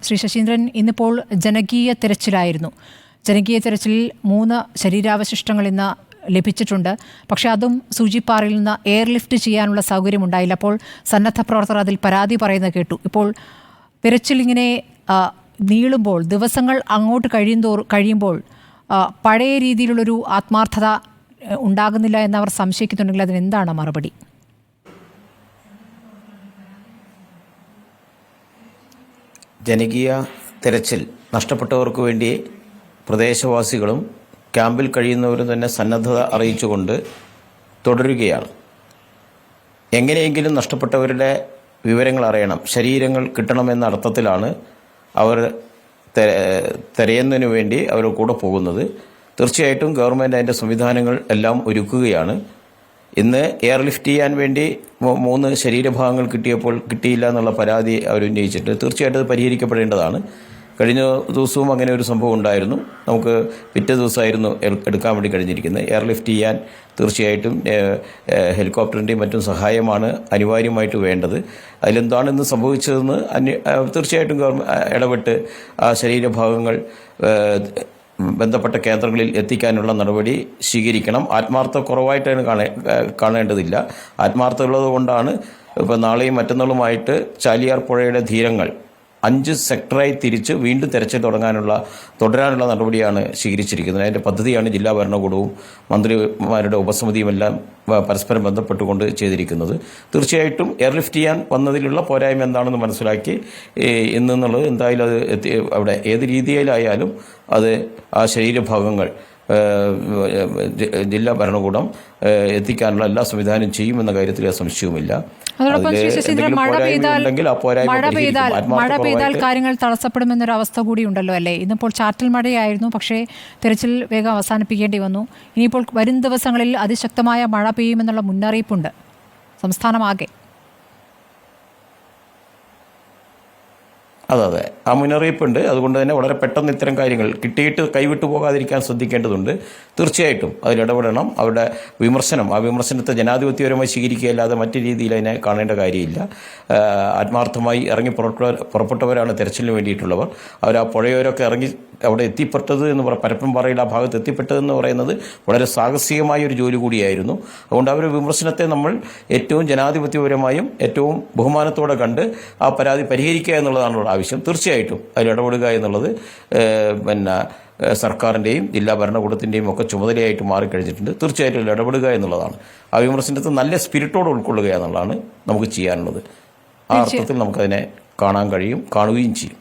ശ്രീ ശശീന്ദ്രൻ, ഇന്നിപ്പോൾ ജനകീയ തെരച്ചിലായിരുന്നു. ജനകീയ തെരച്ചിലിൽ 3 ശരീരാവശിഷ്ടങ്ങൾ ഇന്ന് ലഭിച്ചിട്ടുണ്ട്. പക്ഷേ അതും സൂചിപ്പാറയിൽ നിന്ന് എയർലിഫ്റ്റ് ചെയ്യാനുള്ള സൗകര്യമുണ്ടായില്ല. അപ്പോൾ സന്നദ്ധ പ്രവർത്തകർ അതിൽ പരാതി പറയുന്നത് കേട്ടു. ഇപ്പോൾ തെരച്ചിലിങ്ങനെ നീളുമ്പോൾ, ദിവസങ്ങൾ അങ്ങോട്ട് കഴിയുമ്പോൾ പഴയ രീതിയിലുള്ളൊരു ആത്മാർത്ഥത ഉണ്ടാകുന്നില്ല എന്നവർ സംശയിക്കുന്നുണ്ടെങ്കിൽ അതിനെന്താണ് മറുപടി? ജനകീയ തെരച്ചിൽ നഷ്ടപ്പെട്ടവർക്ക് വേണ്ടി പ്രദേശവാസികളും ക്യാമ്പിൽ കഴിയുന്നവരും തന്നെ സന്നദ്ധത അറിയിച്ചുകൊണ്ട് തുടരുകയാണ്. എങ്ങനെയെങ്കിലും നഷ്ടപ്പെട്ടവരുടെ വിവരങ്ങൾ അറിയണം, ശരീരങ്ങൾ കിട്ടണമെന്ന അർത്ഥത്തിലാണ് അവർ തിരയുന്നതിന് വേണ്ടി അവർ കൂടെ പോകുന്നത്. തീർച്ചയായിട്ടും ഗവൺമെൻറ് അതിൻ്റെ സംവിധാനങ്ങൾ എല്ലാം ഒരുക്കുകയാണ്. ഇന്ന് എയർലിഫ്റ്റ് ചെയ്യാൻ വേണ്ടി 3 ശരീരഭാഗങ്ങൾ കിട്ടിയില്ല എന്നുള്ള പരാതി അവർ ഉന്നയിച്ചിട്ട് തീർച്ചയായിട്ടും അത് പരിഹരിക്കപ്പെടേണ്ടതാണ്. കഴിഞ്ഞ ദിവസവും അങ്ങനെ ഒരു സംഭവം ഉണ്ടായിരുന്നു. നമുക്ക് പിറ്റേ ദിവസമായിരുന്നു എടുക്കാൻ വേണ്ടി കഴിഞ്ഞിരിക്കുന്നത്. എയർലിഫ്റ്റ് ചെയ്യാൻ തീർച്ചയായിട്ടും ഹെലികോപ്റ്ററിൻ്റെയും മറ്റും സഹായമാണ് അനിവാര്യമായിട്ട് വേണ്ടത്. അതിലെന്താണ് ഇന്ന് സംഭവിച്ചതെന്ന് തീർച്ചയായിട്ടും ഇടപെട്ട് ആ ശരീരഭാഗങ്ങൾ ബന്ധപ്പെട്ട കേന്ദ്രങ്ങളിൽ എത്തിക്കാനുള്ള നടപടി സ്വീകരിക്കണം. ആത്മാർത്ഥത കുറവായിട്ടാണ് കാണേണ്ടതില്ല. ആത്മാർത്ഥത ഉള്ളത് കൊണ്ടാണ് ഇപ്പോൾ നാളെയും മറ്റന്നാളുമായിട്ട് ചാലിയാർ പുഴയുടെ തീരങ്ങൾ 5 സെക്ടറായി തിരിച്ച് വീണ്ടും തെരച്ചിൽ തുടരാനുള്ള നടപടിയാണ് സ്വീകരിച്ചിരിക്കുന്നത്. അതിൻ്റെ പദ്ധതിയാണ് ജില്ലാ ഭരണകൂടവും മന്ത്രിമാരുടെ ഉപസമിതിയുമെല്ലാം പരസ്പരം ബന്ധപ്പെട്ടുകൊണ്ട് ചെയ്തിരിക്കുന്നത്. തീർച്ചയായിട്ടും എയർലിഫ്റ്റ് ചെയ്യാൻ വന്നതിലുള്ള പോരായ്മ എന്താണെന്ന് മനസ്സിലാക്കി എന്നുള്ളത് എന്തായാലും അത് അവിടെ ഏത് രീതിയിലായാലും അത് ആ ശരീരഭാഗങ്ങൾ ജില്ലാ ഭരണകൂടം എത്തിക്കാനുള്ള എല്ലാ സംവിധാനം ചെയ്യുമെന്ന കാര്യത്തിൽ സംശയവുമില്ല. മഴ പെയ്താൽ കാര്യങ്ങൾ തടസ്സപ്പെടുമെന്നൊരു അവസ്ഥ കൂടി ഉണ്ടല്ലോ അല്ലേ? ഇന്നിപ്പോൾ ചാറ്റൽ മഴയായിരുന്നു, പക്ഷേ തെരച്ചിൽ വേഗം അവസാനിപ്പിക്കേണ്ടി വന്നു. ഇനിയിപ്പോൾ വരും ദിവസങ്ങളിൽ അതിശക്തമായ മഴ പെയ്യുമെന്നുള്ള മുന്നറിയിപ്പുണ്ട് സംസ്ഥാനമാകെ. അതെ, ആ മുന്നറിയിപ്പുണ്ട്. അതുകൊണ്ട് തന്നെ വളരെ പെട്ടെന്ന് ഇത്തരം കാര്യങ്ങൾ കിട്ടിയിട്ട് കൈവിട്ടു പോകാതിരിക്കാൻ ശ്രദ്ധിക്കേണ്ടതുണ്ട്. തീർച്ചയായിട്ടും അതിലിടപെടണം. അവരുടെ ആ വിമർശനത്തെ ജനാധിപത്യപരമായി സ്വീകരിക്കുകയല്ലാതെ മറ്റു രീതിയിൽ അതിനെ കാണേണ്ട കാര്യമില്ല. ആത്മാർത്ഥമായി ഇറങ്ങി പുറപ്പെട്ടവരാണ് തെരച്ചിലിന് വേണ്ടിയിട്ടുള്ളവർ. അവർ ആ പുഴയോരൊക്കെ ഇറങ്ങി അവിടെ എത്തിപ്പെട്ടത് പരപ്പൻപാറയിൽ ആ ഭാഗത്ത് എത്തിപ്പെട്ടതെന്ന് പറയുന്നത് വളരെ സാഹസികമായ ഒരു ജോലി കൂടിയായിരുന്നു. അതുകൊണ്ട് അവരുടെ വിമർശനത്തെ നമ്മൾ ഏറ്റവും ജനാധിപത്യപരമായും ഏറ്റവും ബഹുമാനത്തോടെ കണ്ട് ആ പരാതി പരിഹരിക്കുക എന്നുള്ളതാണ് ആവശ്യം. തീർച്ചയായിട്ടും അതിൽ ഇടപെടുക എന്നുള്ളത് സർക്കാരിൻ്റെയും ജില്ലാ ഭരണകൂടത്തിൻ്റെയും ഒക്കെ ചുമതലയായിട്ട് മാറിക്കഴിഞ്ഞിട്ടുണ്ട്. തീർച്ചയായിട്ടും ഇടപെടുക എന്നുള്ളതാണ്. ആ വിമർശനത്തെ നല്ല സ്പിരിറ്റോടെ ഉൾക്കൊള്ളുക എന്നുള്ളതാണ് നമുക്ക് ചെയ്യാനുള്ളത്. ആ അർത്ഥത്തിൽ നമുക്കതിനെ കാണുകയും ചെയ്യും.